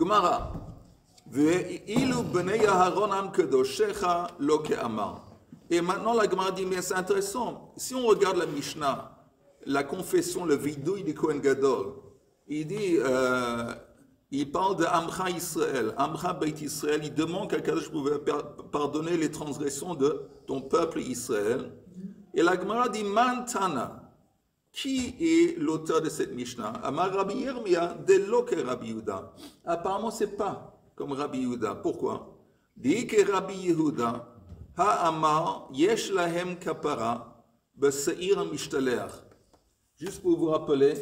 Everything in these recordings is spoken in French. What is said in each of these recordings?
Gemara. Ve'ilu bnei Aharon am kedoshecha lo ke'amar. Et maintenant, la Gemara dit, mais c'est intéressant. Si on regarde la Mishnah, la confession, le vidouille du Kohen Gadol, il dit, il parle de Amcha Israël, Amcha Beit Israël, il demande qu'à Kadosh pouvait pardonner les transgressions de ton peuple Israël. Et la Gemara dit, Man Tana, qui est l'auteur de cette Mishnah? Amar Rabbi Yirmiyah, de loke Rabbi Yehuda. Apparemment, c'est pas comme Rabbi Yehuda. Pourquoi? Dit que Rabbi Yehuda, Ha'amar yesh lahem kapara b'se'ir mishtalech. Juste pour vous rappeler,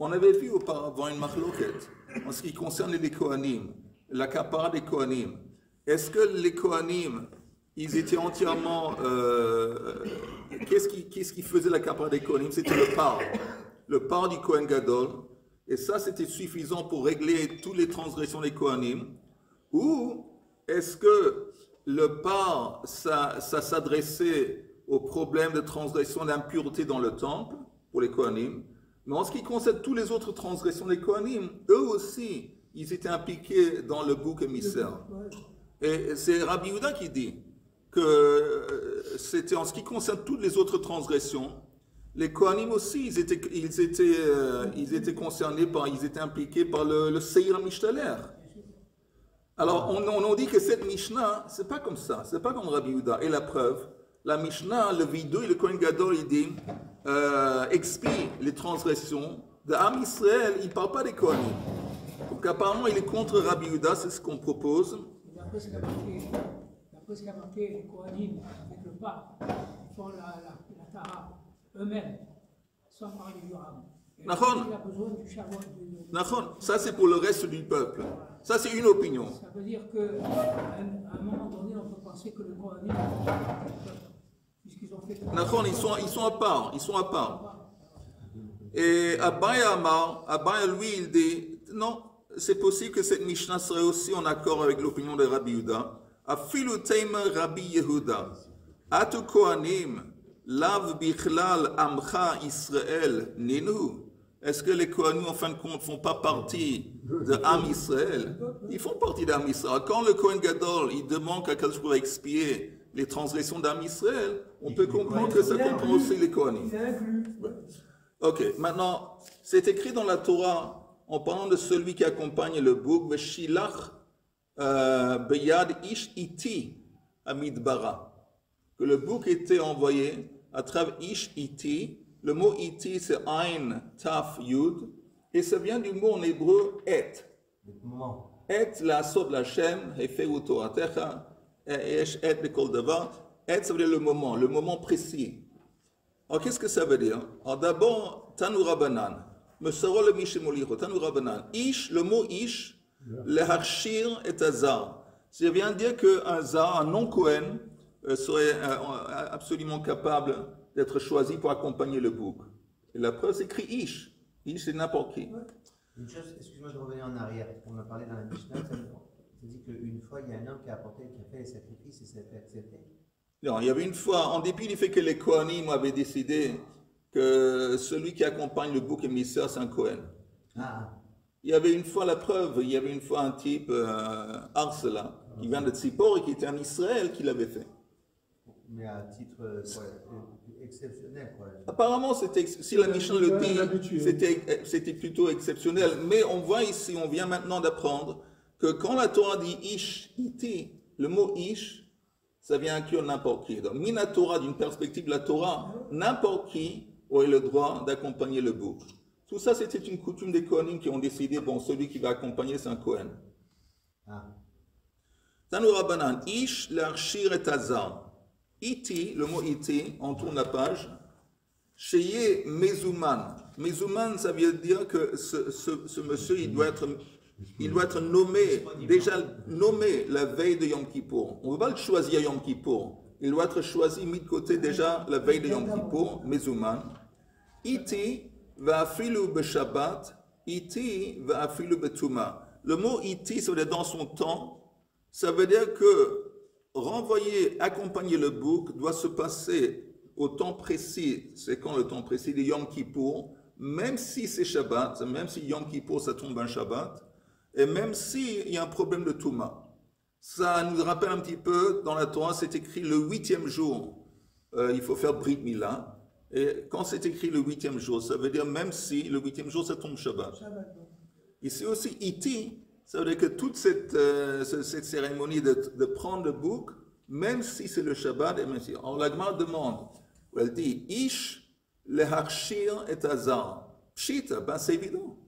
on avait vu auparavant une machloket en ce qui concerne les Kohanim, la kapara des Kohanim. Est-ce que les Kohanim, ils étaient entièrement... qu'est-ce qui faisait la kapara des Kohanim? C'était le par du Kohen Gadol. Et ça, c'était suffisant pour régler toutes les transgressions des Kohanim. Ou est-ce que le par, ça s'adressait au problème de transgression d'impureté dans le temple, pour les Kohanim, mais en ce qui concerne toutes les autres transgressions des Kohanim, eux aussi, ils étaient impliqués dans le bouc émissaire. Et c'est Rabbi Yehuda qui dit que c'était en ce qui concerne toutes les autres transgressions, les Kohanim aussi, ils étaient concernés par, ils étaient impliqués par le Seir Mishtaler. Alors, on dit que cette Mishnah, c'est pas comme ça, c'est pas comme Rabbi Yehuda. Et la preuve, la Mishnah, le vidouille, le Kohen Gadol, il dit, expie les transgressions de Am Israël, il ne parle pas des Kohanim. Donc apparemment, il est contre Rabbi Yehuda, c'est ce qu'on propose. D'après ce qu'a marqué les Kohanim avec le pape, ils font la Tara eux-mêmes, sans parler du Ram. Nachon. Ça c'est pour le reste du peuple. Ça c'est une opinion. Ça veut dire qu'à un moment donné, on peut penser que le Kohanim, puisqu'ils ont fait... Nachon, ils sont à part. Et Abaya lui, il dit, non, c'est possible que cette Mishnah serait aussi en accord avec l'opinion de Rabbi Yehuda. Afilu teima Rabbi Yehuda. Atu Kohanim, lav bichlal amcha Israël ninu. Est-ce que les Kohanim, en fin de compte, ne font pas partie de Am Israël? Ils font partie d'Am Israël. Quand le Kohen Gadol, il demande qu'à Kadosh pour expier les transgressions d'Am Israël, on peut comprendre que ça comprend aussi les Kohanim. Ok, maintenant, c'est écrit dans la Torah, en parlant de celui qui accompagne le bouc, Veshilach beyad ish iti amidbara, que le bouc était envoyé à travers ish iti. Le mot iti, c'est Ain, Taf, Yud, et ça vient du mot en hébreu et. Et, la sod la Shem, hefeu toratecha, esh et bekol davar. Et, ça veut dire le moment précis. Alors, qu'est-ce que ça veut dire? Alors, d'abord, Tanu Rabbanan, Mesaro le Mishemolicho, Tanu Rabbanan. Ish, le mot ish, le harshir et azar. Ça vient dire qu'un zar, un non-Kohen, serait absolument capable d'être choisi pour accompagner le bouc. Et la preuve, c'est écrit Ish. Ish, c'est n'importe qui. Une chose, excuse-moi de revenir en arrière. On a parlé dans la Mishnah, ça dit qu'une fois, il y a un homme qui a fait les sacrifices et ça a été accepté. Non, il y avait une fois, en dépit du fait que les Kohanim avaient décidé que celui qui accompagne le bouc émissaire, c'est un Kohen. Il y avait une fois la preuve, il y avait une fois un type, Arsela, qui vient de Tzipor et qui était en Israël, qui l'avait fait. Mais à titre exceptionnel, quoi. Apparemment, si la Mishnah le dit, c'était plutôt exceptionnel. Mais on voit ici, on vient maintenant d'apprendre que quand la Torah dit Ish, Iti, le mot Ish, ça vient inclure n'importe qui. Donc, mina Torah, d'une perspective de la Torah, n'importe qui aurait le droit d'accompagner le bouc. Tout ça, c'était une coutume des Kohanim qui ont décidé, bon, celui qui va accompagner, c'est un Kohen. Tanu Rabbanan, Ish, l'archir et azar. Iti, le mot iti, on tourne la page. Sheye Mezuman. Mezuman, ça veut dire que ce monsieur, il doit être nommé, déjà nommé la veille de Yom Kippour. On ne va pas le choisir à Yom Kippour. Il doit être choisi, mis de côté déjà la veille de Yom Kippour, Mezuman. Iti va afilu b'Shabbat. Iti va afilu b'Tuma. Le mot iti, ça veut dire dans son temps. Ça veut dire que renvoyer, accompagner le bouc doit se passer au temps précis. C'est quand le temps précis de Yom Kippour, même si c'est Shabbat, même si Yom Kippour ça tombe un Shabbat, et même s'il y a un problème de Touma. Ça nous rappelle un petit peu, dans la Torah, c'est écrit le 8e jour. Il faut faire Brit Mila. Et quand c'est écrit le 8e jour, ça veut dire même si le 8e jour, ça tombe Shabbat. Ici aussi, Iti, ça veut dire que toute cette cérémonie de prendre le bouc, même si c'est le Shabbat, et même si. Alors la Gemara demande, elle dit, Ish leharshir et azar. Pshita, ben c'est évident.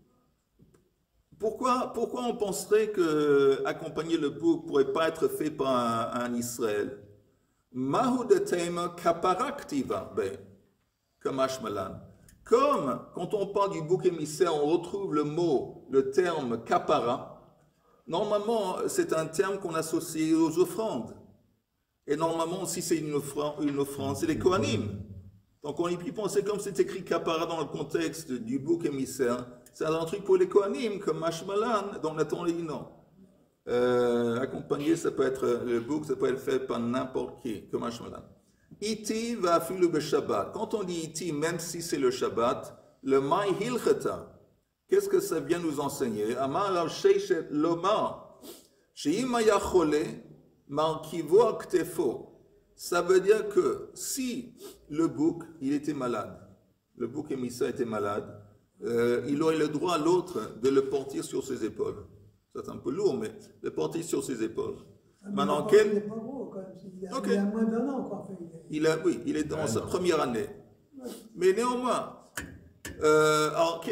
Pourquoi on penserait que accompagner le bouc ne pourrait pas être fait par un Israël? Mahu de tema kaparaktiva, ben, comme Ashmalan. Comme quand on parle du bouc émissaire, on retrouve le terme kapara. Normalement, c'est un terme qu'on associe aux offrandes. Et normalement, si c'est une offrande, c'est les Kohanim. Donc on y pense, c'est comme c'est écrit kapara dans le contexte du bouc émissaire. C'est un truc pour les Kohanim, comme Mashmalan, dans la Torah dit non. Accompagné, ça peut être le bouc, ça peut être fait par n'importe qui, comme Mashmalan. Iti va filu be Shabbat. Quand on dit iti, même si c'est le Shabbat, le mai hilcheta, qu'est-ce que ça vient nous enseigner? Amar Rav Sheishet lomar, she'im haya chole, markivo aktefo. Ça veut dire que si le bouc, il était malade, le bouc émissaire était malade, il aurait le droit à l'autre de le porter sur ses épaules. C'est un peu lourd, mais le porter sur ses épaules. Maintenant, il n'est pas gros quand même. Il a moins d'1 an, quoi. Oui, il est dans sa première année. Mais néanmoins, alors,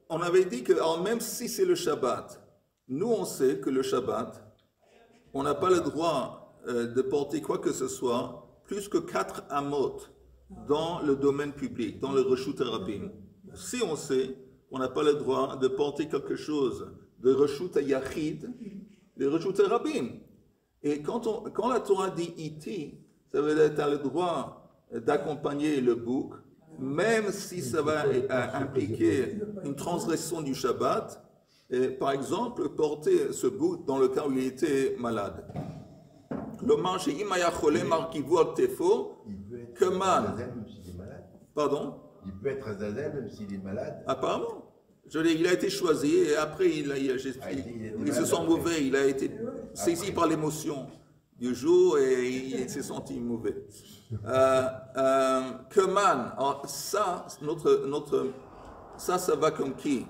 on avait dit que alors, même si c'est le Shabbat, nous on sait que le Shabbat, on n'a pas le droit de porter quoi que ce soit plus que 4 amot dans le domaine public, dans le Reshut Rabim. Si on sait qu'on n'a pas le droit de porter quelque chose de Reshut Yachid, de Reshut Rabim. Et quand la Torah dit iti, ça veut dire que tu as le droit d'accompagner le bouc, même si ça va impliquer une transgression du Shabbat, et par exemple, porter ce bouc dans le cas où il était malade. Le manche imaya chole markivu al tefo, que man. Pardon? Il peut être azazel même s'il est malade. Apparemment. Il a été choisi et après il se sent mauvais, il a été saisi par l'émotion du jour et il s'est senti mauvais. Que man, ça va comme qui?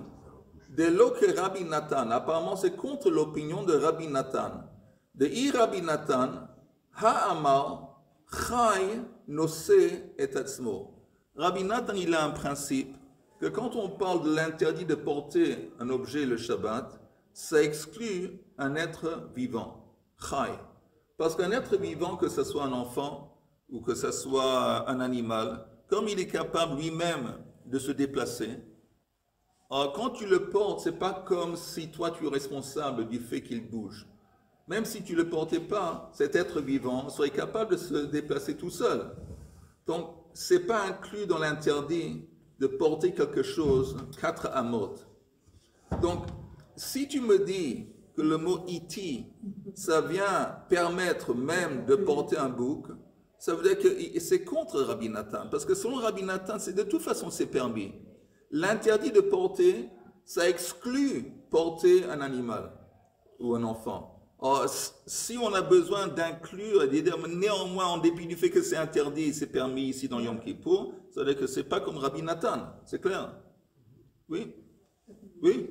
De l'eau que Rabbi Nathan, apparemment c'est contre l'opinion de Rabbi Nathan. De Rabbi Nathan, ha'amar, chai, nose et atzmo. Rabbi Nathan, il a un principe que quand on parle de l'interdit de porter un objet le Shabbat, ça exclut un être vivant, chai. Parce qu'un être vivant, que ce soit un enfant ou que ce soit un animal, comme il est capable lui-même de se déplacer, alors quand tu le portes, c'est pas comme si toi tu es responsable du fait qu'il bouge. Même si tu ne le portais pas, cet être vivant serait capable de se déplacer tout seul. Donc, ce n'est pas inclus dans l'interdit de porter quelque chose, 4 amot. Donc, si tu me dis que le mot iti, ça vient permettre même de porter un bouc, ça veut dire que c'est contre Rabbi Nathan. Parce que selon Rabbi Nathan, de toute façon, c'est permis. L'interdit de porter, ça exclut porter un animal ou un enfant. Or, si on a besoin d'inclure et de dire néanmoins, en dépit du fait que c'est interdit, c'est permis ici dans Yom Kippour, ça veut dire que c'est pas comme Rabbi Nathan, c'est clair? Oui? Oui?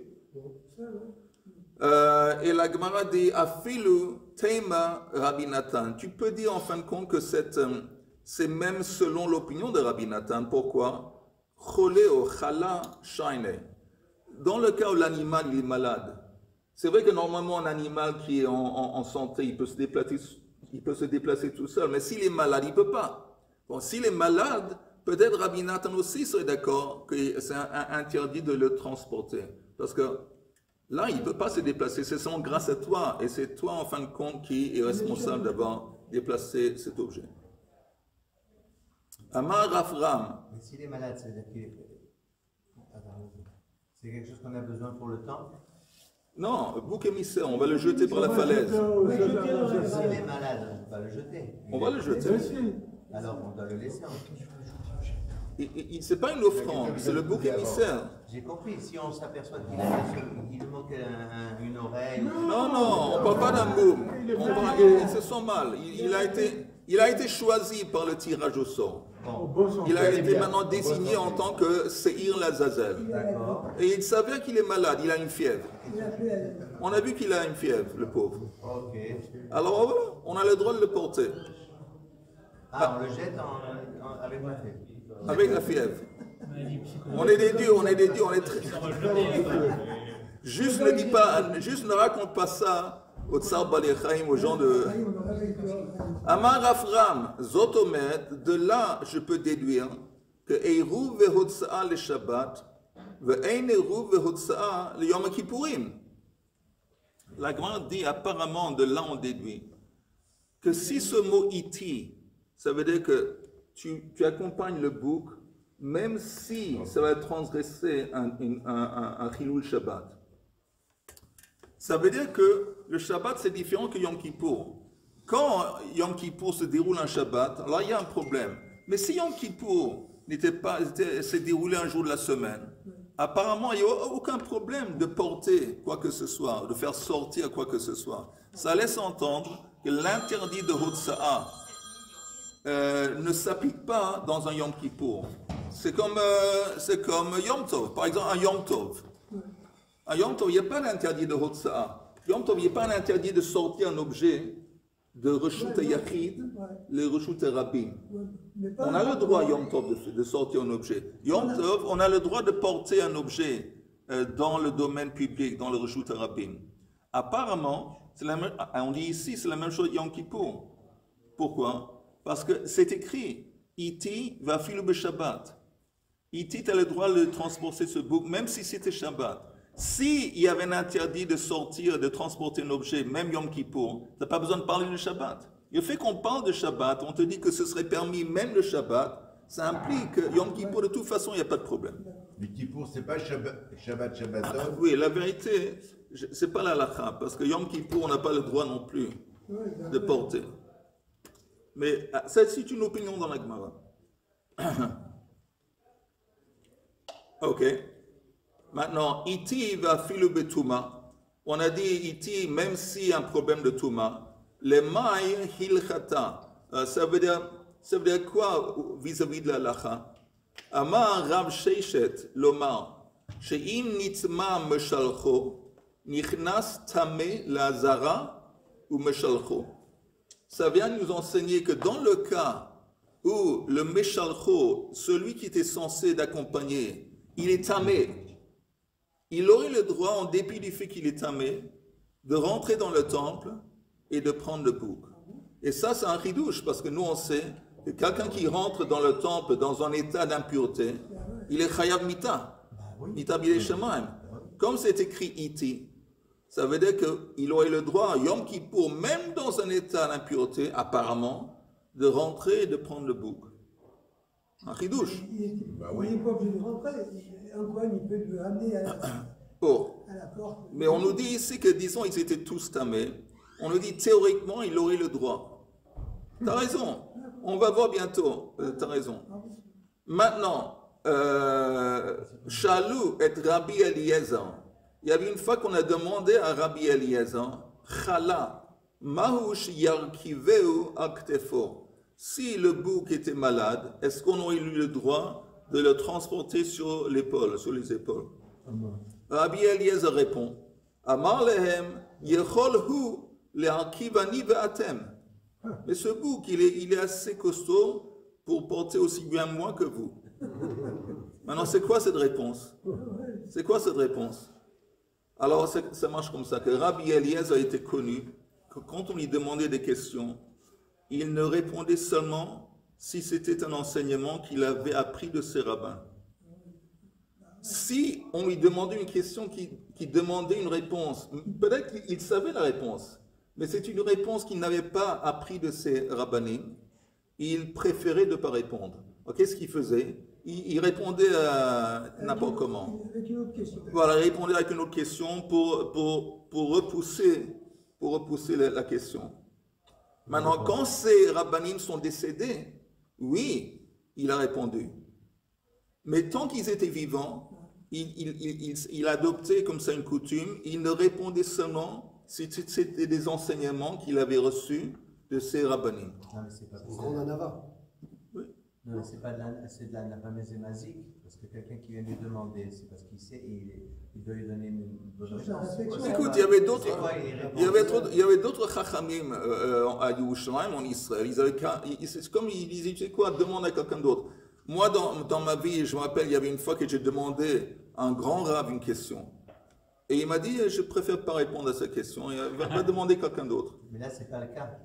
Et la Gemara dit Afilu Tema Rabbi Nathan. Tu peux dire en fin de compte que c'est même selon l'opinion de Rabbi Nathan. Pourquoi? Chole o chala shaine. Dans le cas où l'animal il est malade, c'est vrai que normalement un animal qui est en santé, il peut se déplacer tout seul, mais s'il est malade, il ne peut pas. Bon, s'il est malade, peut-être Rabbi Nathan aussi serait d'accord que c'est interdit de le transporter. Parce que là, il ne peut pas se déplacer, c'est seulement grâce à toi, et c'est toi en fin de compte qui est responsable d'avoir déplacé cet objet. Amar Rafram. Mais s'il est malade, ça veut dire que c'est quelque chose qu'on a besoin pour le temps? Non, le bouc émissaire, on va le jeter par la falaise. S'il est malade, on va le jeter. On va le jeter. Alors on doit le laisser. C'est pas une offrande, c'est le bouc émissaire. J'ai compris, si on s'aperçoit qu'il lui manque une oreille. Non, on ne parle pas d'un boum. Ils se sent mal. Il a été choisi par le tirage au sort. Il a été maintenant désigné en tant que Seir Lazazel. D'accord. Et il savait qu'il est malade, il a une fièvre. On a vu qu'il a une fièvre, le pauvre. Ok. Alors voilà, on a le droit de le porter. Ah, on le jette avec la fève. Avec la fièvre. On est des dieux, on est très... Juste ne dis pas, juste ne raconte pas ça au Tsar Balechaim, aux gens de... Amar Afram, Zotomet, de là je peux déduire que Eiru ve'hotsa'a le Shabbat, ve'ein Eiru ve'hotsa'a le Yom Kippourim. La Gemara dit apparemment, de là on déduit, que si ce mot iti, ça veut dire que tu accompagnes le bouc, même si ça va transgresser un Chilul Shabbat. Ça veut dire que le Shabbat c'est différent que Yom Kippour. Quand Yom Kippour se déroule un Shabbat, là il y a un problème. Mais si Yom Kippour s'est déroulé un jour de la semaine, apparemment il n'y a aucun problème de porter quoi que ce soit, de faire sortir quoi que ce soit. Ça laisse entendre que l'interdit de Hotsa'a ne s'applique pas dans un Yom Kippour. C'est comme Yom Tov. Par exemple, un Yom Tov. Un Yom Tov, il n'y a pas d'interdit de Hotsa'a. Yom Tov, il n'y a pas d'interdit de sortir un objet de Reshut Yachid, le Reshut Rabim. On a le droit, Yom Tov, de sortir un objet. Yom Tov, on a le droit de porter un objet dans le domaine public, dans le Reshut Rabim. Apparemment, on dit ici, c'est la même chose Yom Kippour. Pourquoi? Parce que c'est écrit, Iti va filu be Shabbat. Iti, tu as le droit de transporter ce bouc, même si c'était Shabbat. S'il y avait un interdit de sortir, de transporter un objet, même Yom Kippour, tu n'as pas besoin de parler de Shabbat. Le fait qu'on parle de Shabbat, on te dit que ce serait permis même le Shabbat, ça implique que Yom Kippour, de toute façon, il n'y a pas de problème. Le Kippour, c'est pas Shabbat. Oui, la vérité, c'est pas la halakha, parce que Yom Kippour, on n'a pas le droit non plus de porter. Mais c'est une opinion dans la Gemara. Ok. Maintenant, iti va filu betuma. On a dit iti, même s'il y a un problème de tuma, les maï hilchata. Ça veut dire quoi vis-à-vis de la lacha? Amar Rav Sheishet lomar, she'im nitma meshalcho, nichnas tame la zara ou meshalcho. Ça vient nous enseigner que dans le cas où le meshalcho, celui qui était censé d'accompagner, il est tamé, il aurait le droit, en dépit du fait qu'il est tamé, de rentrer dans le temple et de prendre le bouc. Et ça, c'est un ridouche, parce que nous, on sait que quelqu'un qui rentre dans le temple dans un état d'impureté, il est chayav mita, mita b'ilei shamayim. Comme c'est écrit iti, ça veut dire qu'il aurait le droit, Yom Kippour, même dans un état d'impureté, apparemment, de rentrer et de prendre le bouc. Un ridouche. Il n'est pas obligé de rentrer. Un coin, il peut le ramener à la porte. Mais on nous dit ici que, disons, ils étaient tous tamés. On nous dit, théoriquement, il aurait le droit. T'as raison. On va voir bientôt. T'as raison. Maintenant, Shalou et Rabbi Eliezer. Il y avait une fois qu'on a demandé à Rabbi Eliezer, Chala, Mahush Yarkiveu Aktefo. Si le bouc était malade, est-ce qu'on aurait eu le droit de le transporter sur l'épaule, sur les épaules? Rabbi Eliezer répond, Amar lehem yechol hu le'arkivani ve'atem. Mais ce bouc, il est assez costaud pour porter aussi bien moi que vous. Maintenant, c'est quoi cette réponse? C'est quoi cette réponse? Alors, ça marche comme ça, que Rabbi Eliezer a été connu, que quand on lui demandait des questions, il ne répondait seulement si c'était un enseignement qu'il avait appris de ses rabbins. Si on lui demandait une question qui demandait une réponse, peut-être qu'il savait la réponse, mais c'est une réponse qu'il n'avait pas appris de ses rabbanim, il préférait de ne pas répondre. Alors, qu'est-ce qu'il faisait? Il répondait n'importe comment. Avec une autre question. Voilà, il répondait avec une autre question pour repousser la question. Maintenant, quand ces rabbanim sont décédés, oui, il a répondu. Mais tant qu'ils étaient vivants, il adoptait comme ça une coutume, il ne répondait seulement si c'était des enseignements qu'il avait reçus de ses rabbinim. Non, mais c'est pas En grande anava. Oui. Non, mais c'est pas de la fameuse émasique, parce que quelqu'un qui vient lui demander, c'est parce qu'il sait et il doit lui donner une bonne réponse. Écoute, il y avait d'autres chachamim à Yerushalayim, en Israël. C'est comme ils disaient, tu sais quoi, demande à quelqu'un d'autre. Moi, dans ma vie, je me rappelle, il y avait une fois que j'ai demandé à un grand rav une question. Et il m'a dit, je préfère pas répondre à cette question, il va demander quelqu'un d'autre. Mais là, c'est pas le cas.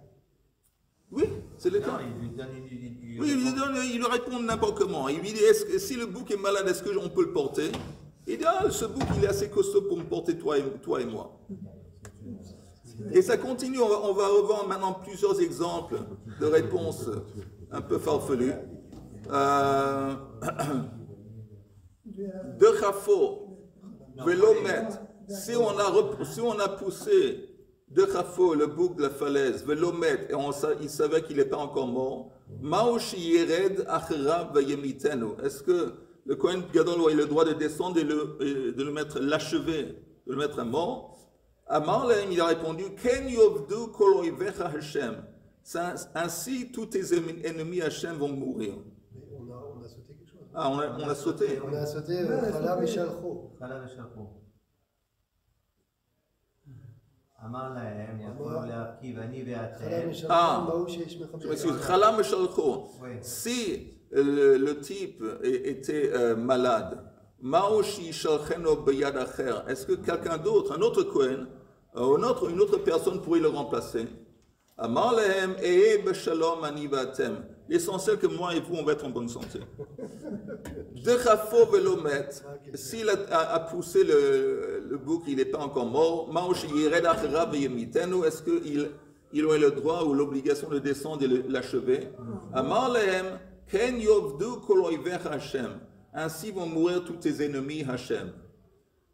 Oui, c'est le cas. Non, il lui donne Il lui répond n'importe comment. Il lui dit, si le bouc est malade, est-ce qu'on peut le porter? Il dit, ce bouc, il est assez costaud pour me porter toi et moi. Et ça continue, on va revoir maintenant plusieurs exemples de réponses un peu farfelues. De Chafo, Velomet, si on a poussé de Chafo, le bouc de la falaise, Velomet, et il savait qu'il n'est pas encore mort, Maoshi Yered Achrav Vayemitenu, est-ce que le Kohen Gadol a le droit de descendre et de le mettre l'achever, de le mettre à mort? Amar Lahem, il a répondu, Ken Yovdu Kol Oivecha Hashem, ainsi tous tes ennemis Hashem vont mourir. On a sauté quelque chose. Ah, on a sauté. On a sauté Chala Meshalcho. Chala Meshalcho. Amar Lahem, Yakol Le'akiv, Ani Ve'atem. Je m'excuse. Chala Meshalcho. Si le type était malade, Maoshi Shalcheno Beyad Acher, est-ce que quelqu'un d'autre, un autre Kohen, une autre personne pourrait le remplacer? Amar Lahem, Ehe Beshalom Ani Ve'atem. L'essentiel que moi et vous, on va être en bonne santé. De Chafo Velomet, s'il a poussé le bouc, il n'est pas encore mort. Maoshi Yered Achrav Vayemitenu, est-ce qu'il aurait le droit ou l'obligation de descendre et l'achever? Amar Lahem, Ken Yovdu Kol Oivecha Hashem. Ainsi vont mourir tous tes ennemis Hashem.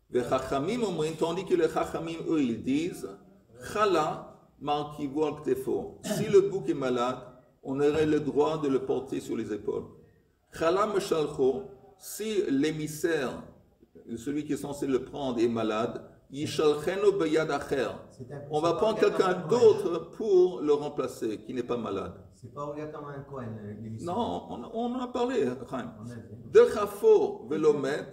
Les Chachamim omrin, tandis que les Chachamim, eux, ils disent, Chala Markivu al Ktefo. Si le bouc est malade, on aurait le droit de le porter sur les épaules. Chala Meshalcho, si l'émissaire, celui qui est censé le prendre, est malade, Yishalcheno Beyad Acher. On va prendre quelqu'un d'autre pour le remplacer, qui n'est pas malade. C'est pas obligatoirement un Kohen, l'émissaire. Non, on en a parlé, Chaim. De Chafo Velomet,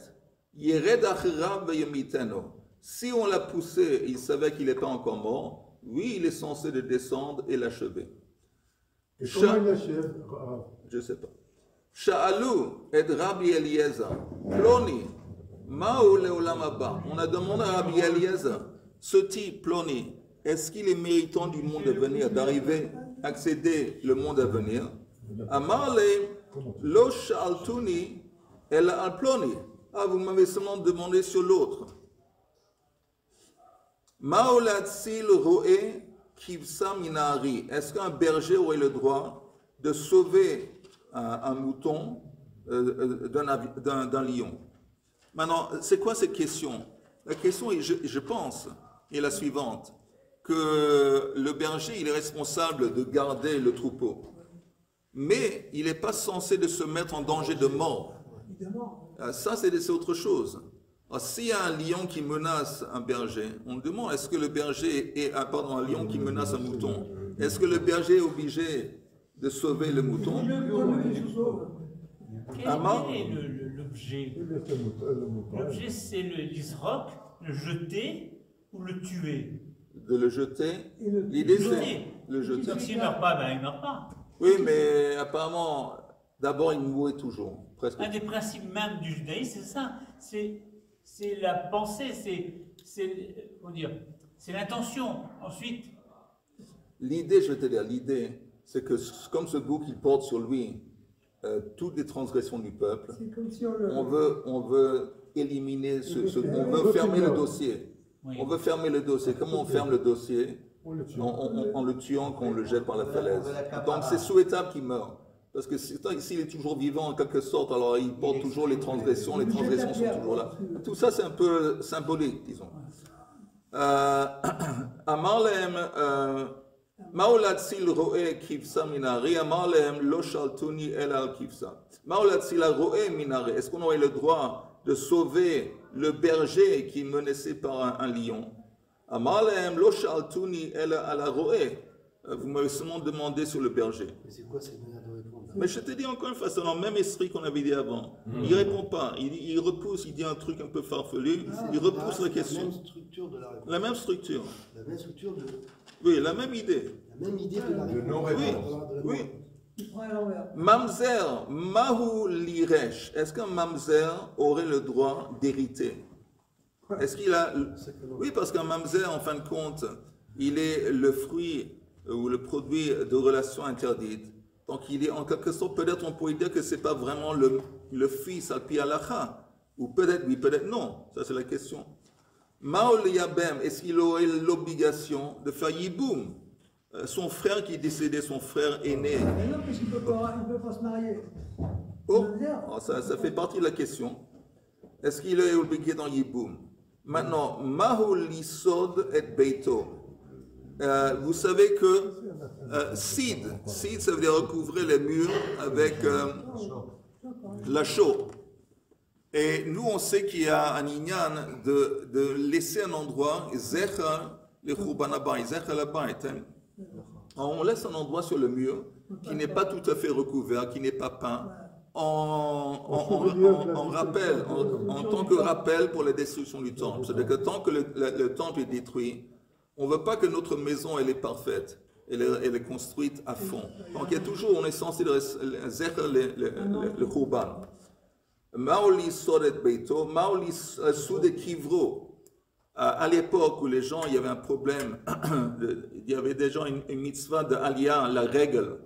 Yered Achrav Vayemitenu. Si on l'a poussé, il savait qu'il n'est pas encore mort, oui, il est censé le descendre et l'achever. Et comment il l'achève? Je ne sais pas. Sha'alou et Rabbi Eliezer, Ploni, Ma'u le'olam haba. On a demandé à Rabbi Eliezer, ce type, Ploni, est-ce qu'il est méritant du monde à venir, d'arriver, accéder le monde à venir? Amarle, lo sha'altuni, el al Ploni. Ah, vous m'avez seulement demandé sur l'autre. Ma'u latzil ro'e, est-ce qu'un berger aurait le droit de sauver un mouton d'un lion? Maintenant, c'est quoi cette question? La question, je pense, est la suivante, que le berger, il est responsable de garder le troupeau, mais il n'est pas censé de se mettre en danger de mort. Ça, c'est autre chose. Alors, s'il y a un lion qui menace un berger, on demande, est-ce que le berger est, un lion qui menace un mouton, est-ce que le berger est obligé de sauver le mouton? Quel est l'objet? L'objet, c'est le lisroc, le jeter ou le tuer? De le jeter. L'idée, c'est le jeter. Donc, s'il ne meurt pas, ben, il ne meurt pas. Oui, mais apparemment, d'abord, il mourrait toujours. Presque. Un des principes même du judaïsme, c'est ça. C'est la pensée, c'est l'intention. Ensuite, l'idée, je vais te dire, l'idée, c'est que comme ce bouc, il porte sur lui toutes les transgressions du peuple, Si on veut éliminer on veut fermer le dossier. Oui. On veut fermer le dossier. Comment on ferme le dossier? En le tuant, qu'on le jette par la falaise. Donc c'est souhaitable qu'il meure. Parce que s'il est toujours vivant en quelque sorte, alors il porte toujours les transgressions sont toujours là. Tout ça c'est un peu symbolique, disons. Amarlem, Maolatsil roe kivsa minari, Amarlem lo shaltuni el al kivsa. Maolatsil roe minari, est-ce qu'on aurait le droit de sauver le berger qui est menacé par un lion. Amalem lo shaltuni ela ala roé. Vous m'avez seulement demandé sur le berger. Mais c'est quoi cette manière de répondre? Mais je te dis encore une fois, c'est dans le même esprit qu'on avait dit avant. Il répond pas, il repousse, il dit un truc un peu farfelu, il repousse la question. La même structure de la réponse. La même structure. La même structure de... Oui, la même idée. La même idée de la réponse. non-réponse. Oui. Il prend à l'envers. Mamzer, mahu liresh. Est-ce qu'un mamzer aurait le droit d'hériter? Est-ce qu'il a... Oui, parce qu'un mamzer, en fin de compte, il est le fruit ou le produit de relations interdites. Donc il est en quelque sorte, peut-être on pourrait dire que ce n'est pas vraiment le fils al-pi halacha. Ou peut-être oui, peut-être non. Ça c'est la question. Maol yabem, est-ce qu'il aurait l'obligation de faire yiboum? Son frère qui est décédé, son frère aîné. Mais non, parce qu'il ne peut pas se marier. Oh, ça fait partie de la question. Est-ce qu'il est obligé dans yiboum? Maintenant, mahul lisod et beito. Vous savez que sid, ça veut dire recouvrer les murs avec la chaux. Et nous, on sait qu'il y a un inyan de laisser un endroit, zecha le churbanabay, zecha la bayt. On laisse un endroit sur le mur qui n'est pas tout à fait recouvert, qui n'est pas peint, en rappel, en tant que rappel pour la destruction du temple. C'est-à-dire que tant que le temple est détruit, on ne veut pas que notre maison elle est parfaite, elle est construite à fond. Donc il y a toujours, on est censé le churban. Maoli sodet beito, maoli soude kivro. À l'époque où les gens, il y avait un problème, il y avait déjà une mitzvah de aliyah, la règle,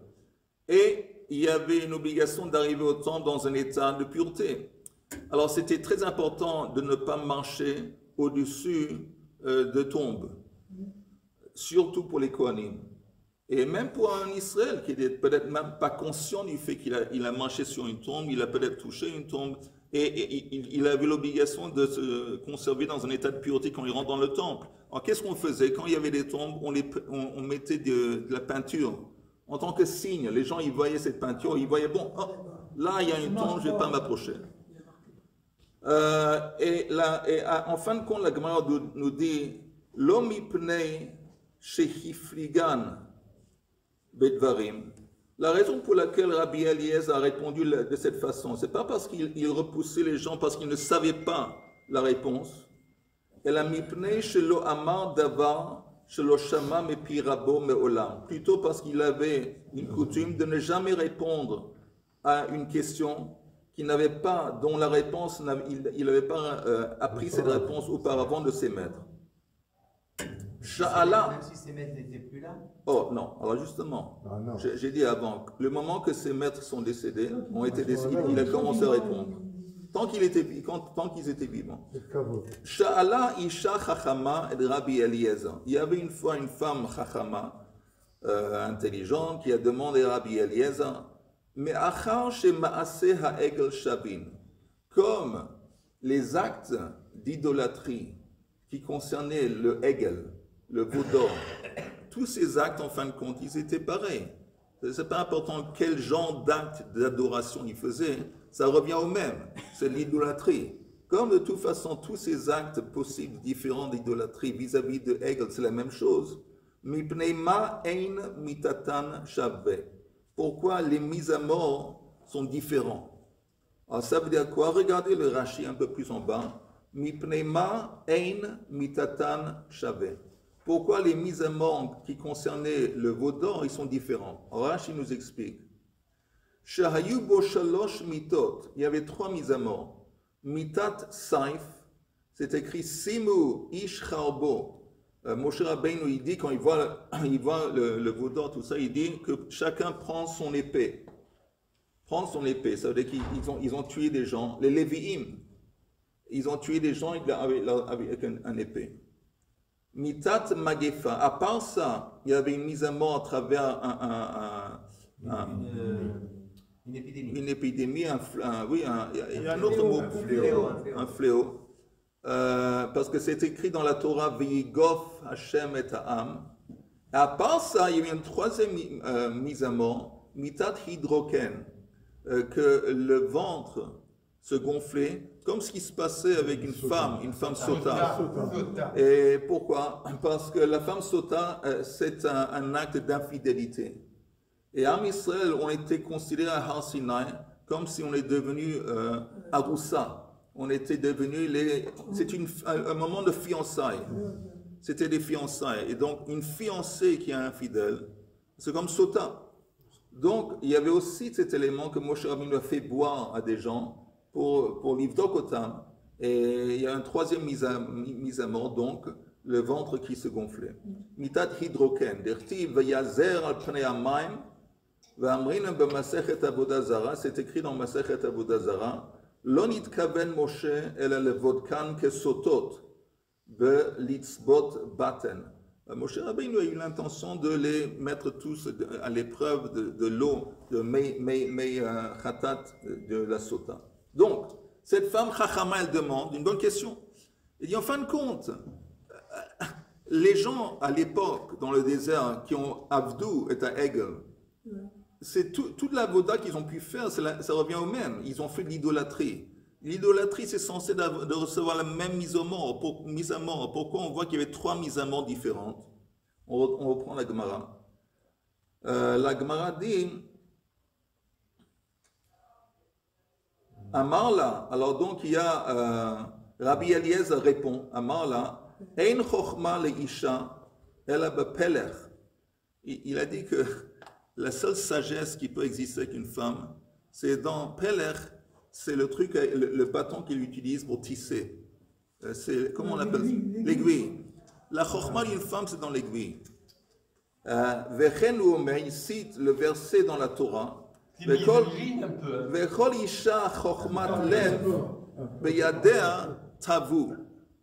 et il y avait une obligation d'arriver au temple dans un état de pureté. Alors c'était très important de ne pas marcher au-dessus de tombes, surtout pour les Kohanim. Et même pour un Israël qui n'est peut-être même pas conscient du fait qu'il a marché sur une tombe, il a peut-être touché une tombe, et il avait l'obligation de se conserver dans un état de pureté quand il rentre dans le temple. Alors qu'est-ce qu'on faisait? Quand il y avait des tombes, on mettait de la peinture. En tant que signe, les gens ils voyaient cette peinture, ils voyaient, bon, oh, là il y a une tombe, je ne vais pas m'approcher. En fin de compte, la Gemara nous dit, l'homme pnei shehifligan bedvarim. La raison pour laquelle Rabbi Eliezer a répondu de cette façon, c'est pas parce qu'il repoussait les gens, parce qu'ils ne savaient pas la réponse. Plutôt parce qu'il avait une coutume de ne jamais répondre à une question dont la réponse, il n'avait pas appris cette réponse auparavant de ses maîtres. Même si ses maîtres n'étaient plus là? Oh non, alors justement, j'ai dit avant, le moment que ses maîtres sont décédés, il a commencé à répondre. Tant qu'ils étaient vivants. Sha'ala isha chachama et Rabbi Eliezer. Il y avait une fois une femme chachama, intelligente, qui a demandé à Rabbi Eliezer, mais achar shema'aseh ha'egel shabin, comme les actes d'idolâtrie qui concernaient le Hegel, le veau d'or, tous ces actes, en fin de compte, ils étaient pareils. Ce n'est pas important quel genre d'acte d'adoration ils faisaient, ça revient au même, c'est l'idolâtrie. Comme de toute façon, tous ces actes possibles, différents d'idolâtrie vis-à-vis de Hegel, c'est la même chose. Mipneima ein mitatan shaveh. Pourquoi les mises à mort sont différents? Alors ça veut dire quoi? Regardez le Rashi un peu plus en bas. Mipneima ein mitatan shaveh. Pourquoi les mises à mort qui concernaient le veau d'or, ils sont différents? Rashi nous explique. Shahayu bo shalosh mitot. Il y avait 3 mises à mort. Mitat saif, c'est écrit Simu ish charbo. Moshe Rabbeinu, il dit, quand il voit le veau d'or, tout ça, il dit que chacun prend son épée. Prendre son épée, ça veut dire qu'ils ont tué des gens. Les Lévi'im, ils ont tué des gens avec un épée. Mitat Magefa. À part ça, il y avait une mise à mort à travers une épidémie. Une épidémie, il y a un autre mot. Un fléau. Parce que c'est écrit dans la Torah, V'yigof Hashem et Ha'am. À part ça, il y a eu une troisième mise à mort, Mitat Hydroken, que le ventre se gonfler, comme ce qui se passait avec une femme sota. Et pourquoi? Parce que la femme sota, c'est un acte d'infidélité. Et Am Israël, on était considérés à Har Sinai comme si on est devenu Aroussa. On était devenu c'est un moment de fiançailles. C'était des fiançailles. Et donc, une fiancée qui est infidèle, c'est comme sota. Donc, il y avait aussi cet élément que Moshe Rabbeinu a fait boire à des gens pour l'ivdok otam. Et il y a une troisième mise à mort, donc le ventre qui se gonflait. Mitat hidroken, dertiv vayazer al pnei hamayim, v'amrin b'masechet avodah zara, c'est écrit dans Masechet avodah zara, lo nitkaven Moshe ela levodkan kesotot, b'litzbot baten. Moshe Rabbeinu a eu l'intention de les mettre tous à l'épreuve de l'eau, de mei khatat, de la sota. Donc, cette femme Chachama, elle demande une bonne question. Elle dit, en fin de compte, les gens à l'époque, dans le désert, qui ont Avdou et à Egel, c'est toute la voda qu'ils ont pu faire, ça revient au même. Ils ont fait de l'idolâtrie. L'idolâtrie, c'est censé de recevoir la même mise à mort. Pourquoi on voit qu'il y avait 3 mises à mort différentes? On reprend la Gemara. La Gemara dit, Amarla, alors donc il y a Rabbi Eliezer répond, Amarla, Ein chochma le isha, ela bepeler. Il a dit que la seule sagesse qui peut exister avec une femme, c'est dans Peler, c'est le truc, le bâton qu'il utilise pour tisser. C'est, comment on appelle ça? L'aiguille. La chochma d'une femme, c'est dans l'aiguille. Vechen Omer, il cite le verset dans la Torah. Vechol isha chochmat lev beyadea tavu.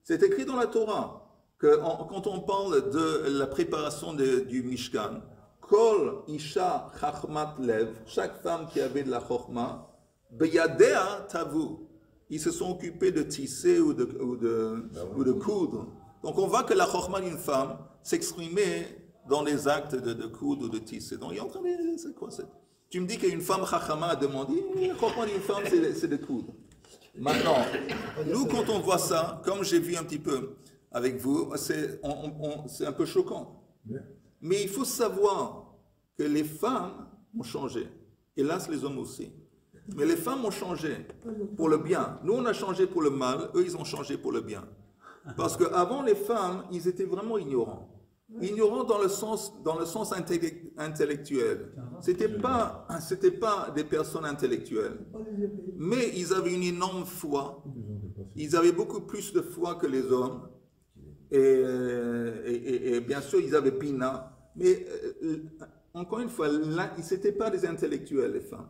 C'est écrit dans la Torah que quand on parle de la préparation du Mishkan, kol isha chochmat lev, chaque femme qui avait de la chochma, beyadea tavu, ils se sont occupés de tisser ou de coudre. Donc on voit que la chochma d'une femme s'exprimait dans les actes de coudre ou de tisser. Donc il est en train de... C'est quoi ça? Tu me dis qu'une femme chachama a demandé, la chochma d'une femme c'est de coudre. Maintenant, nous quand on voit ça, comme j'ai vu un petit peu avec vous, c'est un peu choquant. Mais il faut savoir que les femmes ont changé. Hélas, les hommes aussi. Mais les femmes ont changé pour le bien. Nous, on a changé pour le mal. Eux, ils ont changé pour le bien. Parce qu'avant, les femmes, ils étaient vraiment ignorants. Ignorants dans le sens intellectuel. C'était pas des personnes intellectuelles. Mais ils avaient une énorme foi. Ils avaient beaucoup plus de foi que les hommes. Et bien sûr, ils avaient Pina. Mais encore une fois, là, ils n'étaient pas des intellectuels, les femmes.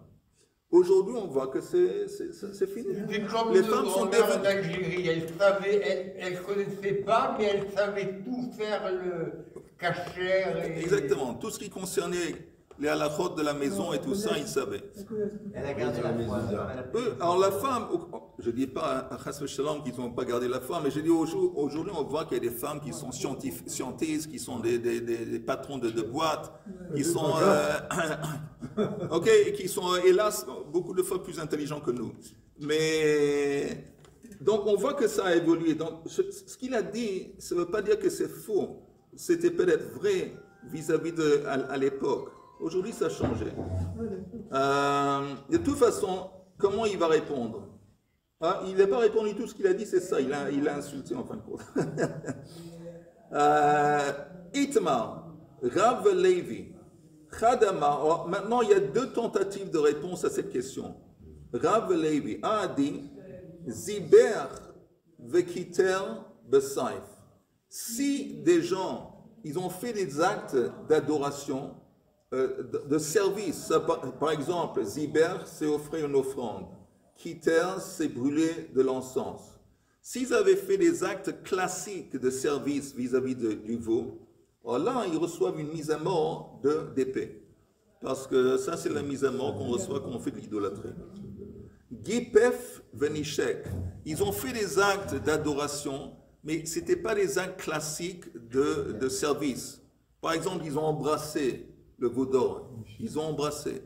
Aujourd'hui, on voit que c'est fini. Les femmes sont devenues... d'Algérie, elles ne connaissaient pas, mais elles savaient tout faire, le cachère. Exactement, tout ce qui concernait les halachot de la maison et tout ça, ils savaient. Elle a gardé la foi. Alors la femme, je ne dis pas à Chas Shalom qu'ils n'ont pas gardé la foi, mais je dis aujourd'hui on voit qu'il y a des femmes qui sont scientistes, qui sont des patrons de boîtes, qui sont, qui sont hélas beaucoup de fois plus intelligents que nous. Mais donc on voit que ça a évolué. Donc ce qu'il a dit, ça ne veut pas dire que c'est faux. C'était peut-être vrai vis-à-vis à l'époque. Aujourd'hui, ça a changé. De toute façon, comment il va répondre? Il n'a pas répondu tout ce qu'il a dit, c'est ça. Il a insulté en fin de compte. Itmar, Rav Levi, Chadama. Maintenant, il y a 2 tentatives de réponse à cette question. Rav Levi a dit Ziber vekiter besaif. Si des gens, ils ont fait des actes d'adoration, de service, par exemple, Ziber, c'est offrir une offrande. Kiter, c'est brûler de l'encens. S'ils avaient fait des actes classiques de service vis-à-vis du veau, alors là, ils reçoivent une mise à mort d'épée. Parce que ça, c'est la mise à mort qu'on reçoit quand on fait de l'idolâtrie. Gipef venishek. Ils ont fait des actes d'adoration, mais ce n'étaient pas des actes classiques de service. Par exemple, ils ont embrassé le veau d'or. Ils ont embrassé.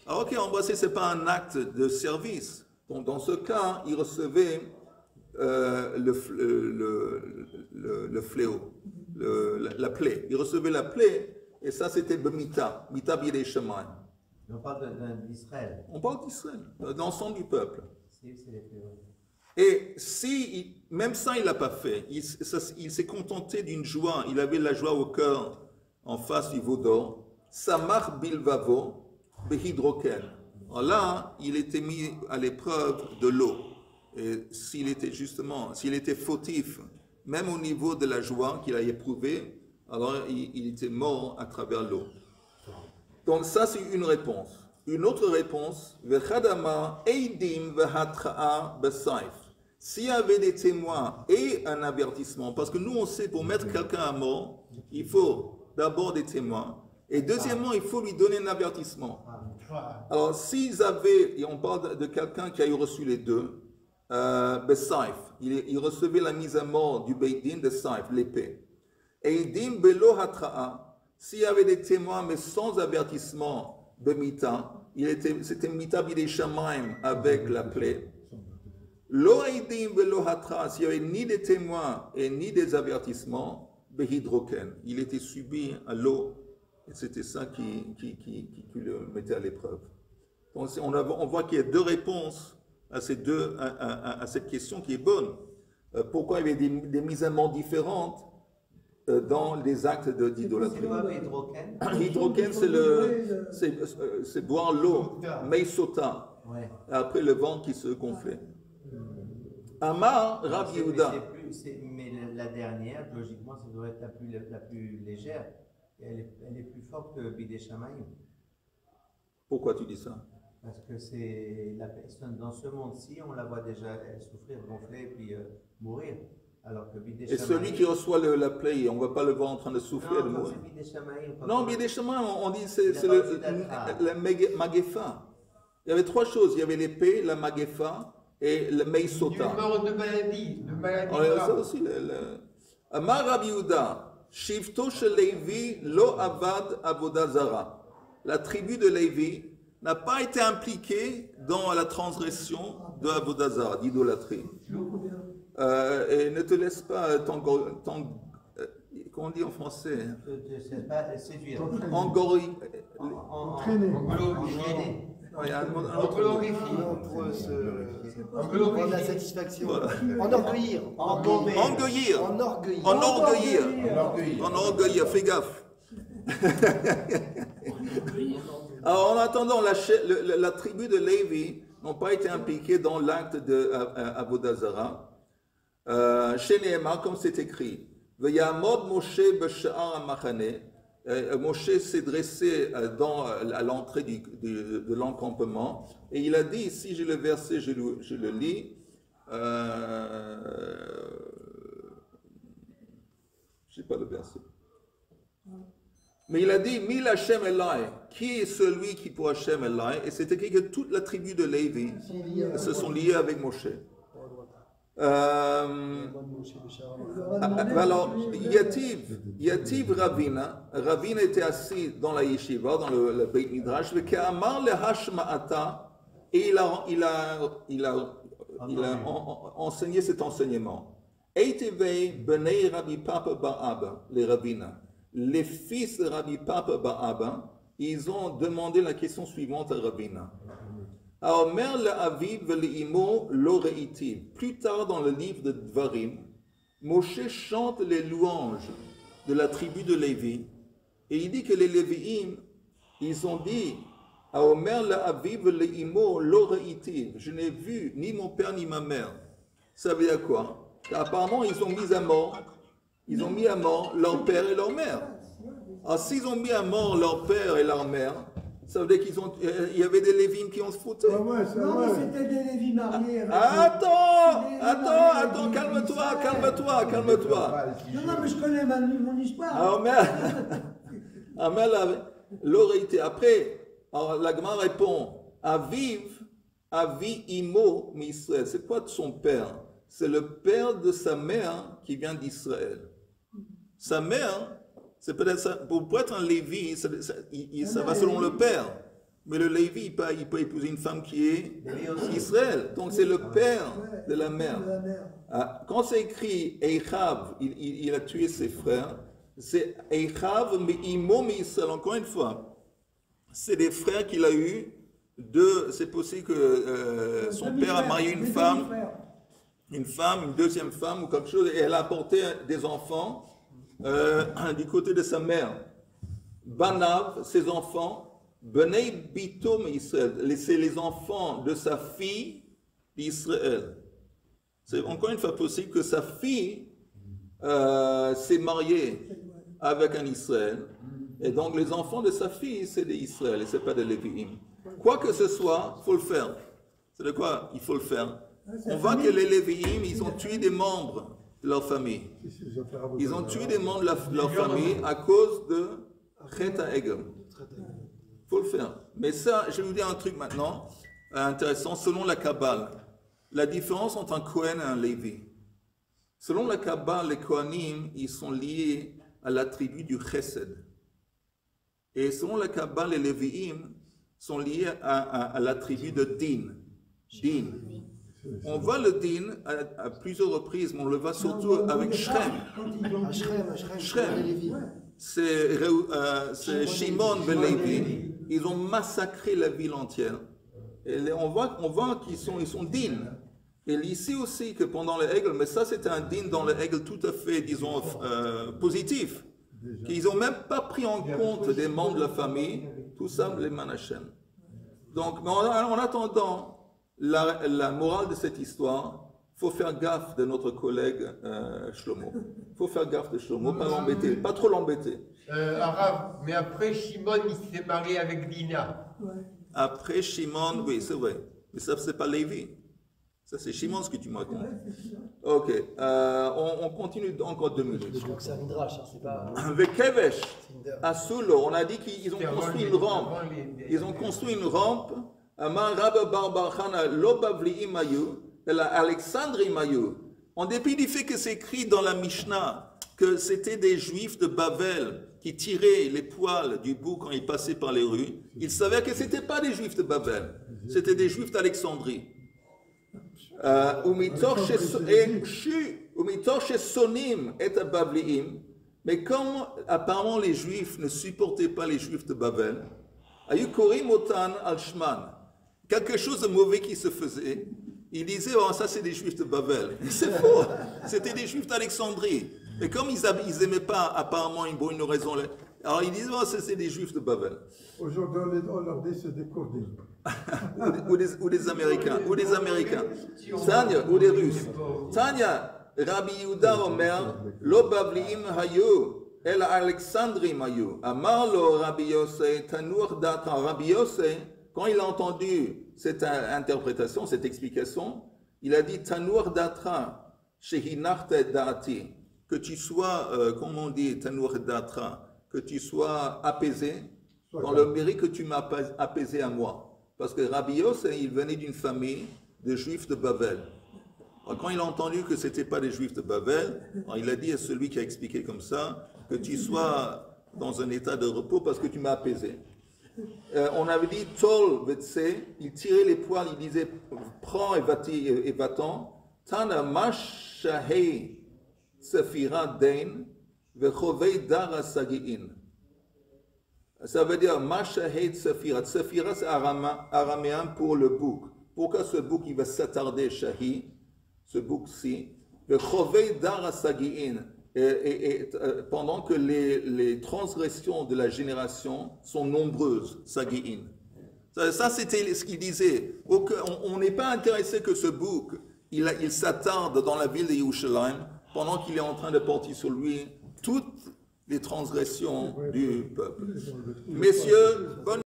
Alors, ok, embrasser, ce n'est pas un acte de service. Donc dans ce cas, il recevait le fléau, la plaie. Il recevait la plaie, et ça c'était Bemita, Mita Bidei Shamayim. On parle d'Israël. On parle d'Israël, de l'ensemble du peuple. C'est les fléaux. Et si, même ça, il l'a pas fait. Il s'est contenté d'une joie. Il avait la joie au cœur en face du veau d'or. Samar bilvavo behidroken. Alors là, il était mis à l'épreuve de l'eau. Et s'il était fautif, même au niveau de la joie qu'il a éprouvé, alors il était mort à travers l'eau. Donc ça, c'est une réponse. Une autre réponse, vechadama eidim vehatra'a besaif. S'il y avait des témoins et un avertissement, parce que nous on sait pour mettre quelqu'un à mort, il faut d'abord des témoins, et deuxièmement, il faut lui donner un avertissement. Alors s'ils avaient, et on parle de quelqu'un qui a reçu les deux, besaif, il recevait la mise à mort du Beit Din de Saif, l'épée. Eidim belo hatra'a, s'il y avait des témoins mais sans avertissement, Bemita, c'était Mita Bidei Shamayim avec la plaie. Lo eidim velo hatra, s'il n'y avait ni des témoins et ni des avertissements, behidroken, il était subi à l'eau, et c'était ça qui le mettait à l'épreuve. Donc on voit qu'il y a deux réponses à cette question qui est bonne. Pourquoi il y avait des mises à mort différentes dans les actes d'idolâtrie? C'est quoi hydroken? Hydroken, c'est boire l'eau, meisota, après le ventre qui se gonflait. Amar Rabbi Yehuda. Mais la dernière, logiquement, ça doit être la plus légère. Elle est plus forte que Bidei Shamayim. Pourquoi tu dis ça? Parce que c'est la personne dans ce monde-ci, on la voit déjà souffrir, gonfler, puis mourir. Alors que Bidei Shamayim. Et celui qui reçoit la plaie, on ne va pas le voir en train de souffrir, de mourir. Non, Bidei Shamayim, on dit c'est le Magefa. Il y avait trois choses. Il y avait l'épée, la Magefa et le Meisota. Du mort de maladie. Ça aussi, Amar Rabbi Yehuda, Shivto shel Levi lo avad avodah zara. La tribu de Lévi n'a pas été impliquée dans la transgression de avodah zara, d'idolâtrie. Et ne te laisse pas comment on dit en français? Séduire. Entraîner. Pour la satisfaction. Enorgueillir. Enorgueillir, fais gaffe. Alors en attendant, la tribu de Lévi n'ont pas été impliqués dans l'acte de avodah zara. Chez Nehema, comme c'est écrit, V'yamod Moshe b'sha'ar ha'machane. Moshe s'est dressé à l'entrée de l'encampement et il a dit, ici j'ai le verset, je le lis, je ne sais pas le verset, mais il a dit, Mil Hashem Elai, qui est celui qui pour Hashem Elai, et c'est écrit que toute la tribu de Lévi se sont liés avec Moshe. Alors, Yativ Ravina était assis dans la yeshiva, dans le Beit Midrash, et il a enseigné cet enseignement. Eitivei Benei Rabbi Papa Ba'aba, les Ravina, les fils de Rabbi Papa Ba'aba, ils ont demandé la question suivante à Ravina. Plus tard dans le livre de Dvarim, Moshe chante les louanges de la tribu de Lévi et il dit que les Lévi'im, ils ont dit je n'ai vu ni mon père ni ma mère. Ça veut dire quoi? Apparemment ils ont mis à mort leur père et leur mère. Alors s'ils ont mis à mort leur père et leur mère, ça veut dire qu'il y avait des Lévim qui ont se foutu. Non, c'était des Lévim mariés. Attends, calme-toi. Non, mais je connais mon histoire. Alors, l'aurait été. Après, la Gemara répond, Avi Imo Misraël. C'est quoi de son père? C'est le père de sa mère qui vient d'Israël. Sa mère, c'est peut-être ça, pour être un Lévi, ça va selon le père. Mais le Lévi, il peut épouser une femme qui est Israël. Donc c'est le père de la mère. Quand c'est écrit Eichav, il a tué ses frères, c'est Eichav mais Imo Israël. Encore une fois, c'est des frères qu'il a eu. C'est possible que son père a marié une deuxième femme ou quelque chose, et elle a apporté des enfants du côté de sa mère. Banav, ses enfants. Benei Bitom Israël, c'est les enfants de sa fille d'Israël. C'est encore une fois possible que sa fille s'est mariée avec un Israël, et donc les enfants de sa fille, c'est des Israël, et ce n'est pas des Lévi'im. Quoi que ce soit, il faut le faire. C'est de quoi il faut le faire. On voit que les Lévi'im, ils ont tué des membres de leur famille. Ils ont tué des membres de leur famille à cause de Chet HaEgel. Il faut le faire. Mais ça, je vais vous dire un truc maintenant intéressant. Selon la Kabbale, la différence entre un Kohen et un Lévi. Selon la Kabbale, les Kohanim, ils sont liés à l'attribut du Chesed. Et selon la Kabbale, les Lévi'im sont liés à l'attribut de Din. Din. On voit le Din à plusieurs reprises, mais on le voit surtout avec Shrem. Shrem. C'est Shimon ben Lévi. Ils ont massacré la ville entière. Et on voit qu'ils sont dignes. Et ici aussi, que pendant le Hegel, mais ça c'était un digne dans le Hegel tout à fait, disons, positif, qu'ils n'ont même pas pris en compte des membres de la famille, tout ça, les Manachem. Donc, en attendant, la morale de cette histoire, il faut faire gaffe de notre collègue Shlomo. Il faut faire gaffe de Shlomo, pas l'embêter, pas trop l'embêter. Arabe, mais après Shimon, il s'est marié avec Dina. Après Shimon, oui, c'est vrai. Mais ça, c'est pas Lévi. Ça, c'est Shimon ce que tu me racontes. Ok, on continue encore 2 minutes. Donc c'est un midrash, hein, c'est pas... Avec Kevesh, à Soulo, on a dit qu'ils ont construit une rampe. Ils ont construit une rampe. Amar Rabba Bar Bar Chana Lo Bavli'im Hayu, Alexandrim Hayu. En dépit du fait que c'est écrit dans la Mishnah que c'était des Juifs de Babel qui tiraient les poils du bouc quand ils passaient par les rues, ils savaient que ce n'étaient pas des Juifs de Babel, c'était des Juifs d'Alexandrie. Mais comme apparemment les Juifs ne supportaient pas les Juifs de Babel, quelque chose de mauvais qui se faisait, ils disaient, oh, ça c'est des Juifs de Babel. C'est faux, c'était des Juifs d'Alexandrie. Et comme ils n'aimaient pas apparemment une raison, alors ils disaient, oh, ça c'est des Juifs de Babel. Aujourd'hui, on leur dit c'est des Kurdim. ou des Américains, Tanya, ou des Russes. Tanya, Rabbi Yehuda Omer, Lo Bavliim Hayu, El Alexandrim Hayu. Amar lo Rabbi Yosef, Tanur Datra. Rabbi Yosef, quand il a entendu cette interprétation, cette explication, il a dit Tanur Datra, Shehinarte Dati, que tu sois, comment on dit, Tanur Datra, que tu sois apaisé, dans le mérite que tu m'as apaisé à moi. Parce que Rabbi Yosef, il venait d'une famille de Juifs de Babel. Alors, quand il a entendu que ce n'était pas des Juifs de Babel, il a dit à celui qui a expliqué comme ça, que tu sois dans un état de repos parce que tu m'as apaisé. On avait dit, Tol Vetse, il tirait les poils, il disait, prends et va-t'en. Tana mashahei sefira dain, vechovei dara sagi'in. Ça veut dire mashahei sefira. Sefira, c'est araméen pour le bouc. Pourquoi ce bouc, il va s'attarder, shahi, ce bouc-ci, vechovei dara sagi'in. Pendant que les transgressions de la génération sont nombreuses, Sagi'in. Ça c'était ce qu'il disait. On n'est pas intéressé que ce bouc, il s'attarde dans la ville de Yerushalayim pendant qu'il est en train de porter sur lui toutes les transgressions du peuple. Messieurs, bonne